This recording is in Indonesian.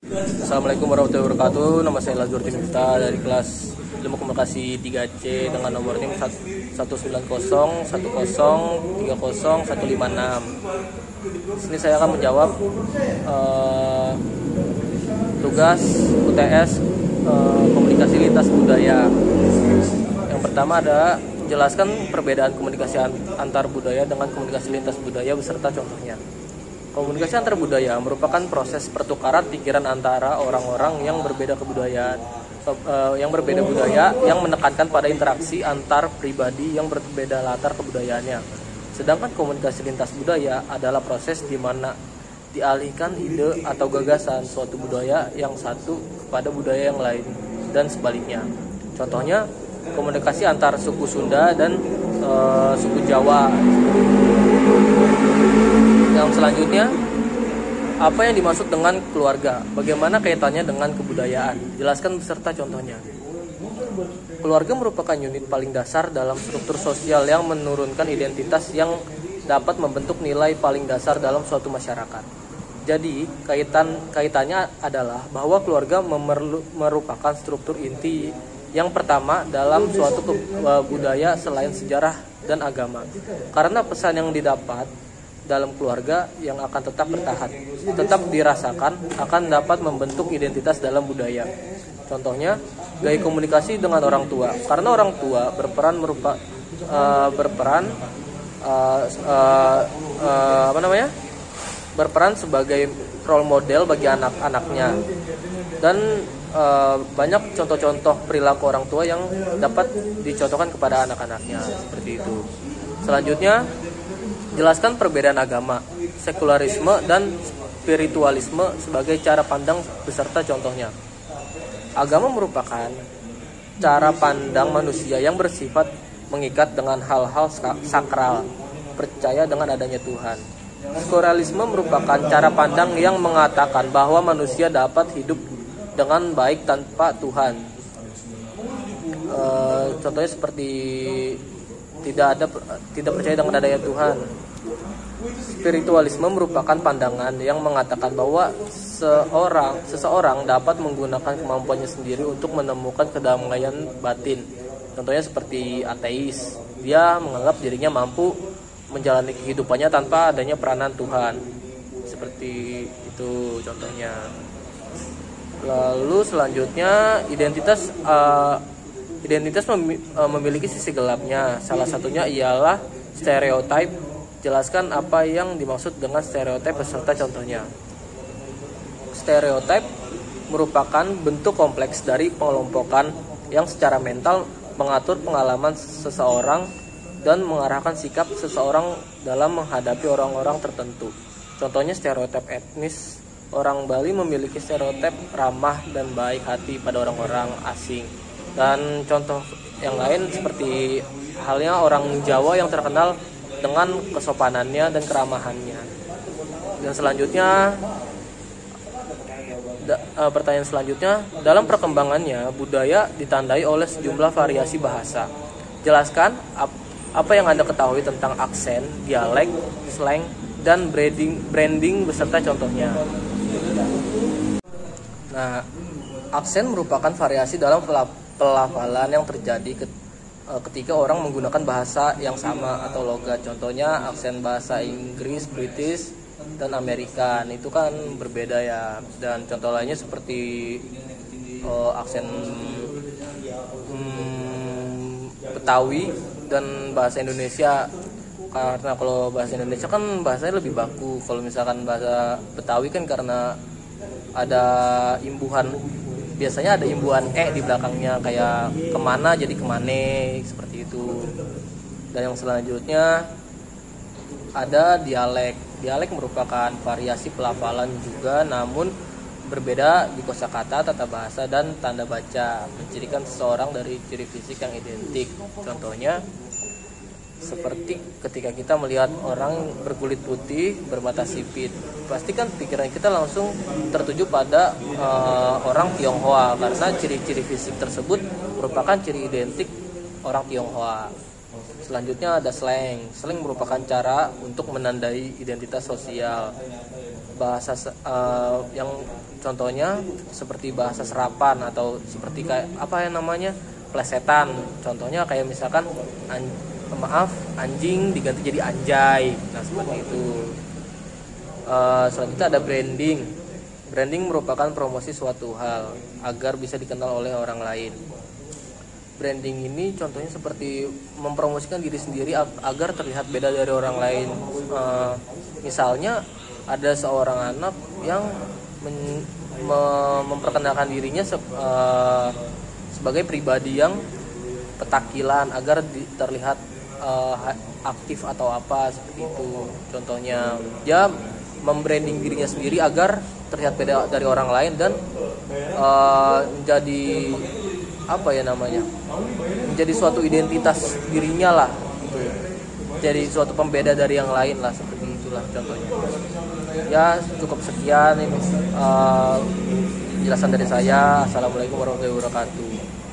Assalamualaikum warahmatullahi wabarakatuh. Nama saya Lazurdin Miftah dari kelas Ilmu Komunikasi 3C dengan nomor NIM 19010303056. Sini saya akan menjawab tugas UTS komunikasi lintas budaya. Yang pertama ada jelaskan perbedaan komunikasi antar budaya dengan komunikasi lintas budaya beserta contohnya. Komunikasi antar budaya merupakan proses pertukaran pikiran antara orang-orang yang berbeda kebudayaan, yang menekankan pada interaksi antar pribadi yang berbeda latar kebudayaannya. Sedangkan komunikasi lintas budaya adalah proses di mana dialihkan ide atau gagasan suatu budaya yang satu kepada budaya yang lain dan sebaliknya. Contohnya komunikasi antar suku Sunda dan suku Jawa. Yang selanjutnya, apa yang dimaksud dengan keluarga? Bagaimana kaitannya dengan kebudayaan? Jelaskan beserta contohnya. Keluarga merupakan unit paling dasar dalam struktur sosial yang menurunkan identitas yang dapat membentuk nilai paling dasar dalam suatu masyarakat. Jadi, kaitannya adalah bahwa keluarga merupakan struktur inti yang pertama dalam suatu budaya selain sejarah dan agama. Karena pesan yang didapat dalam keluarga yang akan tetap bertahan, tetap dirasakan, akan dapat membentuk identitas dalam budaya. Contohnya, gaya komunikasi dengan orang tua. Karena orang tua berperan sebagai role model bagi anak-anaknya. Dan banyak contoh-contoh perilaku orang tua yang dapat dicontohkan kepada anak-anaknya seperti itu. Selanjutnya, jelaskan perbedaan agama, sekularisme, dan spiritualisme sebagai cara pandang beserta contohnya. Agama merupakan cara pandang manusia yang bersifat mengikat dengan hal-hal sakral, percaya dengan adanya Tuhan. Sekularisme merupakan cara pandang yang mengatakan bahwa manusia dapat hidup dengan baik tanpa Tuhan. Contohnya seperti tidak percaya dengan adanya Tuhan. Spiritualisme merupakan pandangan yang mengatakan bahwa seseorang dapat menggunakan kemampuannya sendiri untuk menemukan kedamaian batin. Contohnya seperti ateis, dia menganggap dirinya mampu menjalani kehidupannya tanpa adanya peranan Tuhan. Seperti itu contohnya. Lalu selanjutnya identitas memiliki sisi gelapnya. Salah satunya ialah stereotip. Jelaskan apa yang dimaksud dengan stereotip beserta contohnya. Stereotip merupakan bentuk kompleks dari pengelompokan yang secara mental mengatur pengalaman seseorang dan mengarahkan sikap seseorang dalam menghadapi orang-orang tertentu. Contohnya stereotip etnis. Orang Bali memiliki stereotip ramah dan baik hati pada orang-orang asing. Dan contoh yang lain seperti halnya orang Jawa yang terkenal dengan kesopanannya dan keramahannya. Dan selanjutnya, pertanyaan selanjutnya, dalam perkembangannya budaya ditandai oleh sejumlah variasi bahasa. Jelaskan apa yang Anda ketahui tentang aksen, dialek, slang, dan branding beserta contohnya. Nah, aksen merupakan variasi dalam pelafalan yang terjadi ketika orang menggunakan bahasa yang sama atau logat. Contohnya aksen bahasa Inggris, British, dan Amerikan itu kan berbeda ya. Dan contoh lainnya seperti aksen Betawi dan bahasa Indonesia. Karena kalau bahasa Indonesia kan bahasanya lebih baku. Kalau misalkan bahasa Betawi kan karena ada imbuhan, biasanya ada imbuhan di belakangnya, kayak kemana jadi kemane, seperti itu. Dan yang selanjutnya ada dialek. Dialek merupakan variasi pelafalan juga, namun berbeda di kosakata, tata bahasa, dan tanda baca, mencirikan seseorang dari ciri fisik yang identik. Contohnya seperti ketika kita melihat orang berkulit putih, bermata sipit, pasti kan pikiran kita langsung tertuju pada orang Tionghoa, karena ciri-ciri fisik tersebut merupakan ciri identik orang Tionghoa. Selanjutnya ada slang. Slang merupakan cara untuk menandai identitas sosial. bahasa yang contohnya seperti bahasa serapan atau seperti kayak apa yang namanya plesetan, contohnya kayak misalkan anjing diganti jadi anjay, nah seperti itu. Selanjutnya ada branding. Branding merupakan promosi suatu hal agar bisa dikenal oleh orang lain. Branding ini contohnya seperti mempromosikan diri sendiri agar terlihat beda dari orang lain. Misalnya ada seorang anak yang memperkenalkan dirinya sebagai pribadi yang petakilan agar terlihat aktif atau apa seperti itu. Contohnya dia membranding dirinya sendiri agar terlihat beda dari orang lain dan menjadi apa ya namanya, menjadi suatu identitas dirinya lah gitu. Jadi suatu pembeda dari yang lain lah, seperti itulah contohnya. Ya cukup sekian ini penjelasan dari saya. Assalamualaikum warahmatullahi wabarakatuh.